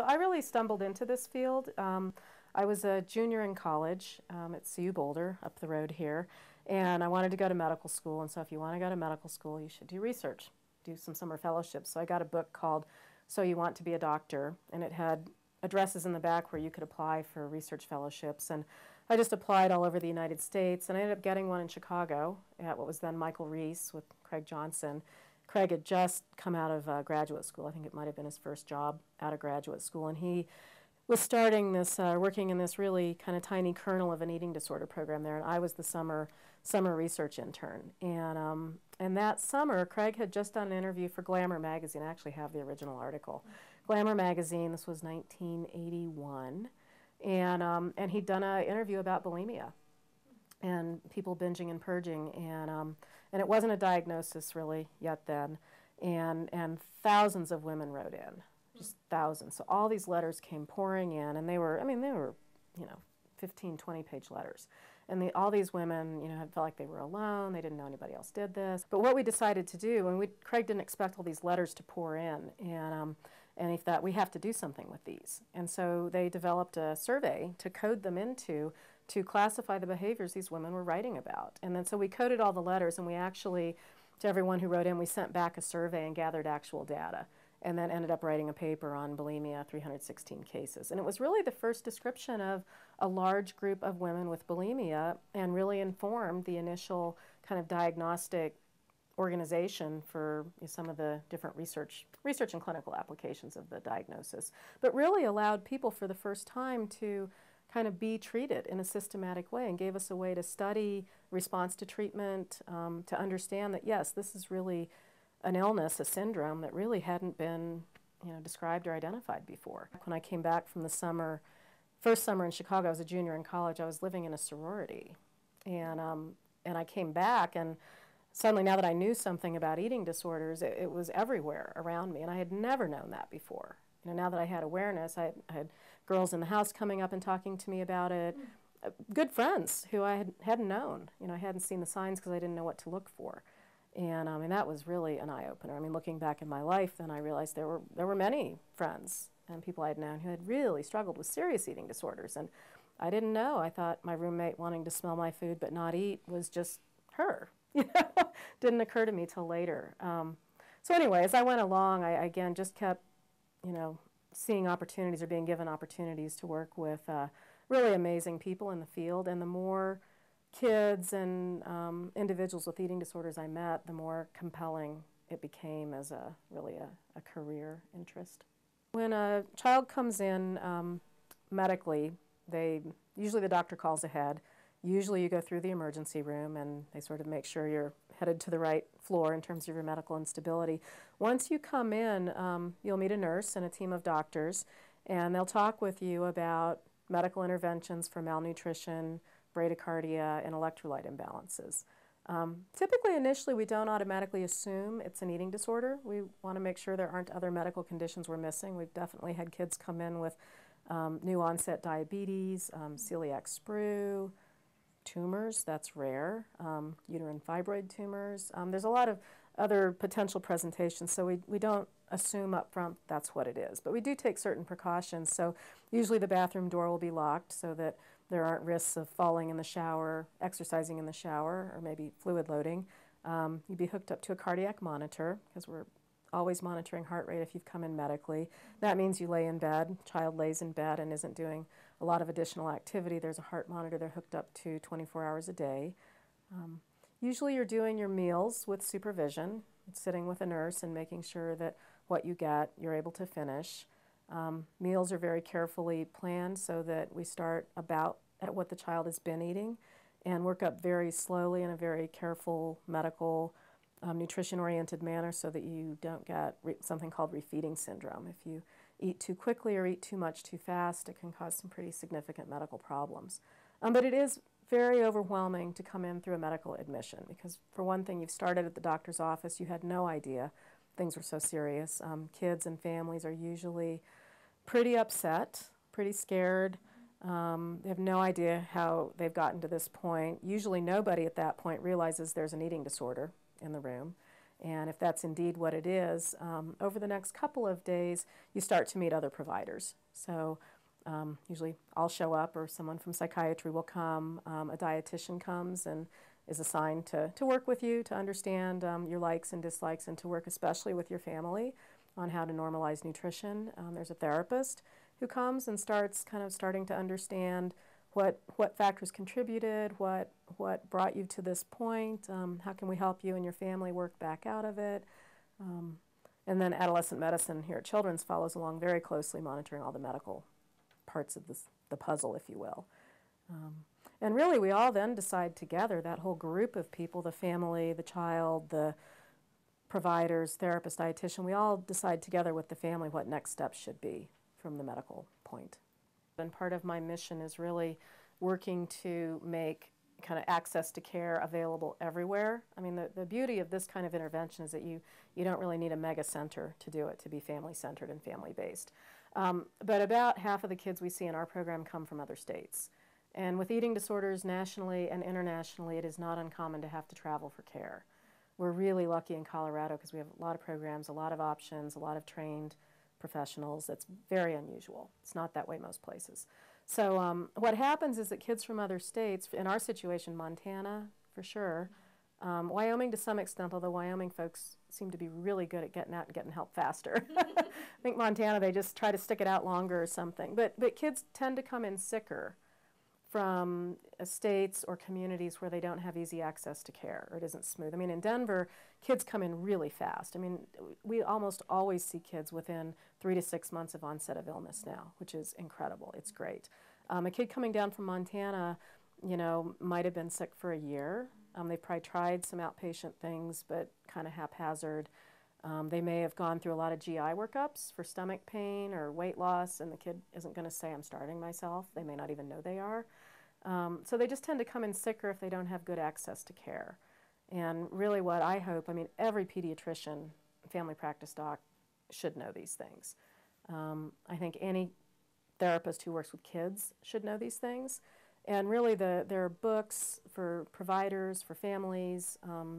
So I really stumbled into this field. I was a junior in college at CU Boulder, up the road here, and I wanted to go to medical school. And so if you want to go to medical school, you should do research, do some summer fellowships. So I got a book called So You Want to Be a Doctor, and it had addresses in the back where you could apply for research fellowships. And I just applied all over the United States, and I ended up getting one in Chicago at what was then Michael Reese with Craig Johnson. Craig had just come out of graduate school. I think it might have been his first job out of graduate school, and he was starting this, working in this really kind of tiny kernel of an eating disorder program there, and I was the summer research intern. And that summer, Craig had just done an interview for Glamour magazine. I actually have the original article. Glamour magazine, this was 1981, and he'd done an interview about bulimia and people binging and purging, and it wasn't a diagnosis really yet then, and thousands of women wrote in, just thousands. So all these letters came pouring in, and they were, you know, 15, 20-page letters. And all these women, you know, had felt like they were alone. They didn't know anybody else did this. But what we decided to do, and Craig didn't expect all these letters to pour in, and he thought, we have to do something with these. And so they developed a survey to code them into, to classify the behaviors these women were writing about. And then so we coded all the letters, and we actually, to everyone who wrote in, we sent back a survey and gathered actual data, and then ended up writing a paper on bulimia, 316 cases. And it was really the first description of a large group of women with bulimia, and really informed the initial kind of diagnostic organization for some of the different research and clinical applications of the diagnosis, but really allowed people for the first time to kind of be treated in a systematic way, and gave us a way to study response to treatment, to understand that, yes, this is really an illness, a syndrome that really hadn't been, you know, described or identified before. When I came back from the first summer in Chicago, I was a junior in college, I was living in a sorority. And I came back, and suddenly, now that I knew something about eating disorders, it was everywhere around me, and I had never known that before. You know, now that I had awareness, I had girls in the house coming up and talking to me about it, good friends who I hadn't known. You know, I hadn't seen the signs because I didn't know what to look for. And that was really an eye-opener. I mean, looking back in my life, then I realized there were many friends and people I had known who had really struggled with serious eating disorders, and I didn't know. I thought my roommate wanting to smell my food but not eat was just her. You know, didn't occur to me till later. So anyway, as I went along, I again just kept, you know, seeing opportunities or being given opportunities to work with really amazing people in the field, and the more kids and individuals with eating disorders I met, the more compelling it became as really a career interest. When a child comes in medically, usually the doctor calls ahead. Usually you go through the emergency room, and they sort of make sure you're headed to the right floor in terms of your medical instability. Once you come in, you'll meet a nurse and a team of doctors, and they'll talk with you about medical interventions for malnutrition, bradycardia, and electrolyte imbalances. Typically, initially, we don't automatically assume it's an eating disorder. We want to make sure there aren't other medical conditions we're missing. We've definitely had kids come in with new onset diabetes, celiac sprue, tumors, that's rare, uterine fibroid tumors. There's a lot of other potential presentations, so we don't assume up front that's what it is. But we do take certain precautions. So usually the bathroom door will be locked so that there aren't risks of falling in the shower, exercising in the shower, or maybe fluid loading. You'd be hooked up to a cardiac monitor, because we're always monitoring heart rate if you've come in medically. That means you lay in bed, child lays in bed and isn't doing a lot of additional activity. There's a heart monitor they're hooked up to 24 hours a day. Usually you're doing your meals with supervision, sitting with a nurse and making sure that what you get, you're able to finish. Meals are very carefully planned so that we start about at what the child has been eating and work up very slowly in a very careful medical nutrition-oriented manner so that you don't get something called refeeding syndrome. If you eat too quickly or eat too much too fast, it can cause some pretty significant medical problems. But it is very overwhelming to come in through a medical admission, because for one thing, you've started at the doctor's office, you had no idea things were so serious. Kids and families are usually pretty upset, pretty scared. They have no idea how they've gotten to this point. Usually nobody at that point realizes there's an eating disorder in the room. And if that's indeed what it is, over the next couple of days, you start to meet other providers. So usually I'll show up or someone from psychiatry will come. A dietitian comes and is assigned to work with you, to understand your likes and dislikes, and to work especially with your family on how to normalize nutrition. There's a therapist who comes and starting to understand what factors contributed, what brought you to this point, how can we help you and your family work back out of it. And then adolescent medicine here at Children's follows along very closely, monitoring all the medical parts of the puzzle, if you will. And really, we all then decide together, that whole group of people, the family, the child, the providers, therapist, dietitian, we all decide together with the family what next steps should be from the medical point. And part of my mission is really working to make kind of access to care available everywhere. I mean, the beauty of this kind of intervention is that you don't really need a mega center to do it, to be family-centered and family-based. But about half of the kids we see in our program come from other states. And with eating disorders nationally and internationally, it is not uncommon to have to travel for care. We're really lucky in Colorado because we have a lot of programs, a lot of options, a lot of trained professionals. That's very unusual. It's not that way most places. So what happens is that kids from other states, in our situation, Montana for sure, Wyoming to some extent, although Wyoming folks seem to be really good at getting out and getting help faster. I think Montana, they just try to stick it out longer or something. But kids tend to come in sicker from states or communities where they don't have easy access to care, or it isn't smooth. I mean, in Denver, kids come in really fast. I mean, we almost always see kids within 3 to 6 months of onset of illness now, which is incredible. It's great. A kid coming down from Montana, might have been sick for a year. They've probably tried some outpatient things, but kind of haphazard. They may have gone through a lot of GI workups for stomach pain or weight loss, and the kid isn't going to say, I'm starving myself. They may not even know they are. So they just tend to come in sicker if they don't have good access to care. And really what I hope, every pediatrician, family practice doc should know these things. I think any therapist who works with kids should know these things. And really there are books for providers, for families,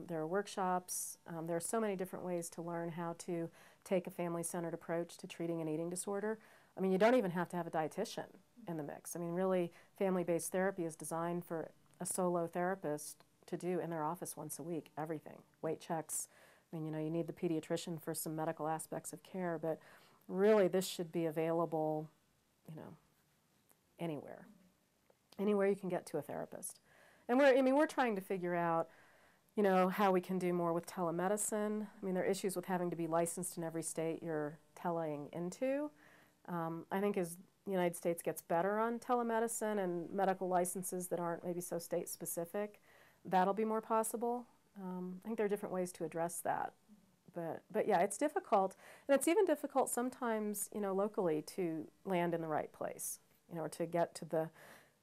there are workshops, there are so many different ways to learn how to take a family-centered approach to treating an eating disorder. You don't even have to have a dietitian in the mix. Really, family-based therapy is designed for a solo therapist to do in their office once a week, everything, weight checks. You need the pediatrician for some medical aspects of care, but really this should be available, anywhere. Anywhere you can get to a therapist. And we're trying to figure out, how we can do more with telemedicine. There are issues with having to be licensed in every state you're teleing into. I think as the United States gets better on telemedicine and medical licenses that aren't maybe so state specific, that'll be more possible. I think there are different ways to address that. But yeah, it's difficult. And it's even difficult sometimes, locally to land in the right place, or to get to the.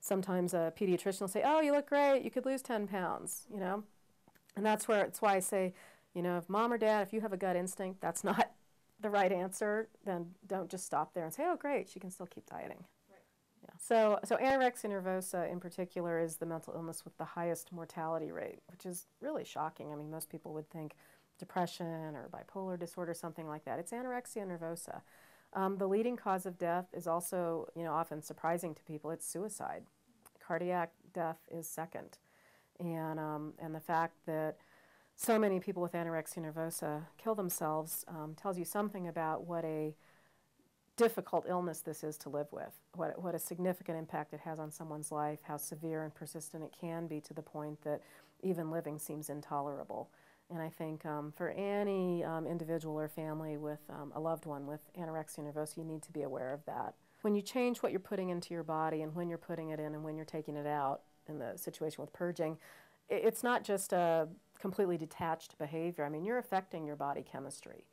Sometimes a pediatrician will say, oh, you look great, you could lose 10 pounds, And that's why I say, if mom or dad, if you have a gut instinct, that's not the right answer, then don't just stop there and say, oh, great, she can still keep dieting. Right. Yeah. So anorexia nervosa in particular is the mental illness with the highest mortality rate, which is really shocking. Most people would think depression or bipolar disorder, something like that. It's anorexia nervosa. The leading cause of death is also, often surprising to people. It's suicide. Cardiac death is second. And the fact that so many people with anorexia nervosa kill themselves tells you something about what a difficult illness this is to live with, what a significant impact it has on someone's life, how severe and persistent it can be to the point that even living seems intolerable. And I think for any individual or family with a loved one with anorexia nervosa, you need to be aware of that. When you change what you're putting into your body and when you're putting it in and when you're taking it out in the situation with purging, it's not just a completely detached behavior. You're affecting your body chemistry.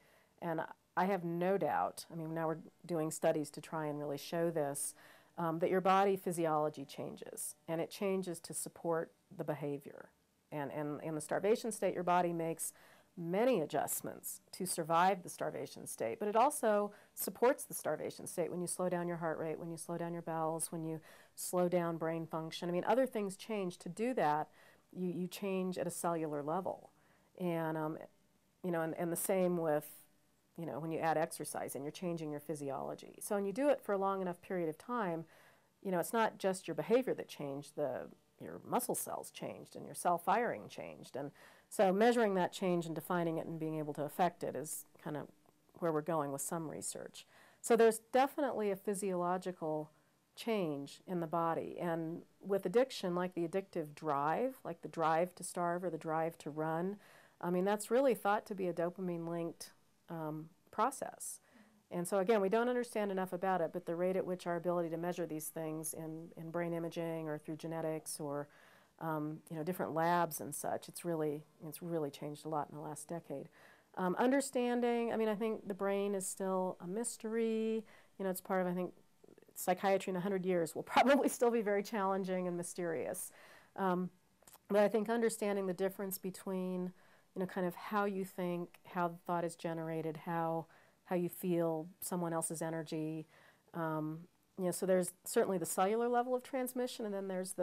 And I have no doubt, now we're doing studies to try and really show this, that your body physiology changes. And it changes to support the behavior. And in the starvation state, your body makes many adjustments to survive the starvation state, but it also supports the starvation state when you slow down your heart rate, when you slow down your bowels, when you slow down brain function. Other things change. To do that, you change at a cellular level. And and the same with, when you add exercise and you're changing your physiology. So when you do it for a long enough period of time, it's not just your behavior that changed, your muscle cells changed and your cell firing changed. And so measuring that change and defining it and being able to affect it is kind of where we're going with some research. So there's definitely a physiological change in the body. And with addiction, like the addictive drive, like the drive to starve or the drive to run, I mean, that's really thought to be a dopamine-linked process. And so again, we don't understand enough about it, but the rate at which our ability to measure these things in brain imaging or through genetics or different labs and such, it's really changed a lot in the last decade. Understanding, I mean, I think the brain is still a mystery. It's part of, I think, psychiatry in 100 years will probably still be very challenging and mysterious. But I think understanding the difference between, kind of how you think, how the thought is generated, how you feel someone else's energy. So there's certainly the cellular level of transmission, and then there's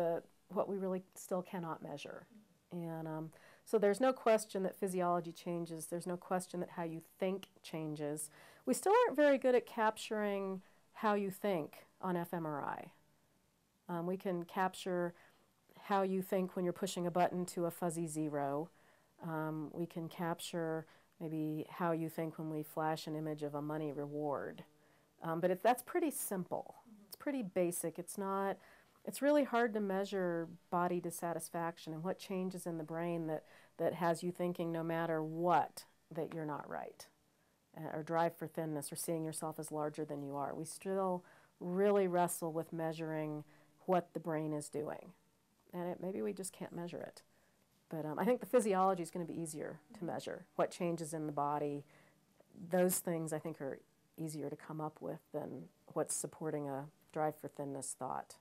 what we really still cannot measure. And so there's no question that physiology changes. There's no question that how you think changes. We still aren't very good at capturing how you think on fMRI. We can capture how you think when you're pushing a button to a fuzzy 0. We can capture maybe how you think when we flash an image of a money reward. But that's pretty simple. It's pretty basic. It's really hard to measure body dissatisfaction and what changes in the brain that has you thinking no matter what that you're not right, or drive for thinness, or seeing yourself as larger than you are. We still really wrestle with measuring what the brain is doing, and maybe we just can't measure it. But I think the physiology is going to be easier to measure. What changes in the body, those things I think are easier to come up with than what's supporting a drive for thinness thought.